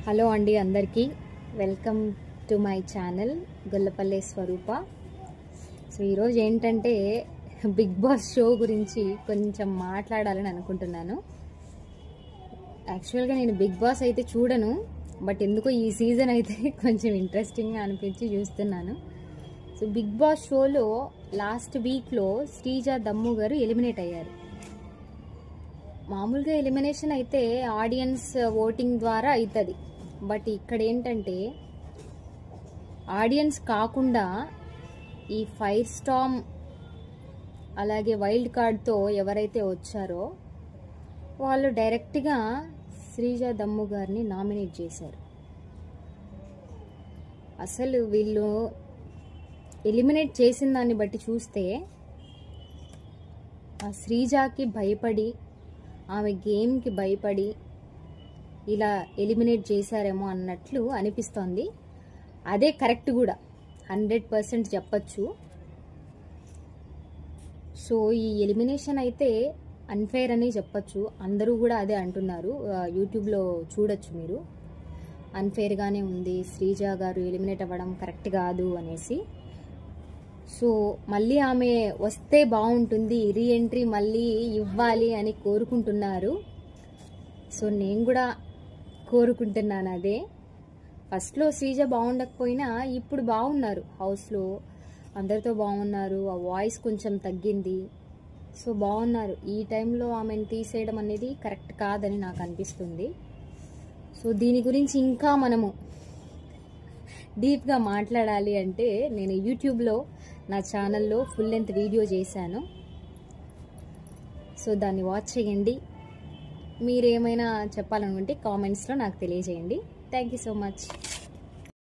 Hello అండి అందరికీ welcome to my channel Gollapalle Swaroopa. So ఈరోజు ఏంటంటే బిగ్ బాస్ షో గురించి కొంచెం మాట్లాడాలని అనుకుంటున్నాను. యాక్చువల్గా నేను బిగ్ బాస్ అయితే చూడను, బట్ ఎందుకో ఈ సీజన్ అయితే కొంచెం ఇంట్రెస్టింగ్గా అనిపించి చూస్తున్నాను. సో బిగ్ బాస్ షోలో లాస్ట్ వీక్లో శ్రీజ దమ్ము గారు ఎలిమినేట్ అయ్యారు. మామూలుగా ఎలిమినేషన్ అయితే ఆడియన్స్ ఓటింగ్ ద్వారా అవుతుంది, బట్ ఇక్కడ ఏంటంటే ఆడియన్స్ కాకుండా ఈ ఫైర్ స్టార్మ్ అలాగే వైల్డ్ కార్డ్తో ఎవరైతే వచ్చారో వాళ్ళు డైరెక్ట్గా శ్రీజ దమ్ము గారిని నామినేట్ చేశారు. అసలు వీళ్ళు ఎలిమినేట్ చేసిన దాన్ని బట్టి చూస్తే ఆ శ్రీజాకి భయపడి ఆమె గేమ్కి భయపడి ఇలా ఎలిమినేట్ చేశారేమో అన్నట్లు అనిపిస్తోంది. అదే కరెక్ట్ కూడా, 100% చెప్పచ్చు. సో ఈ ఎలిమినేషన్ అయితే అన్ఫేర్ అని చెప్పచ్చు. అందరూ కూడా అదే అంటున్నారు, యూట్యూబ్లో చూడొచ్చు మీరు. అన్ఫేర్గానే ఉంది, శ్రీజ గారు ఎలిమినేట్ అవ్వడం కరెక్ట్ కాదు అనేసి. సో మళ్ళీ ఆమె వస్తే బాగుంటుంది, రీఎంట్రీ మళ్ళీ ఇవ్వాలి అని కోరుకుంటున్నారు. సో నేను కూడా కోరుకుంటున్నాను అదే. ఫస్ట్లో శ్రీజ బాగుండకపోయినా ఇప్పుడు బాగున్నారు, హౌస్లో అందరితో బాగున్నారు. ఆ వాయిస్ కొంచెం తగ్గింది, సో బాగున్నారు. ఈ టైంలో ఆమెను తీసేయడం అనేది కరెక్ట్ కాదని నాకు అనిపిస్తుంది. సో దీని గురించి ఇంకా మనము డీప్గా మాట్లాడాలి అంటే నేను యూట్యూబ్లో నా ఛానల్లో ఫుల్ లెంత్ వీడియో చేశాను, సో దాన్ని వాచ్ చేయండి. మీరేమైనా చెప్పాలనుకుంటే కామెంట్స్లో నాకు తెలియజేయండి. Thank you so much.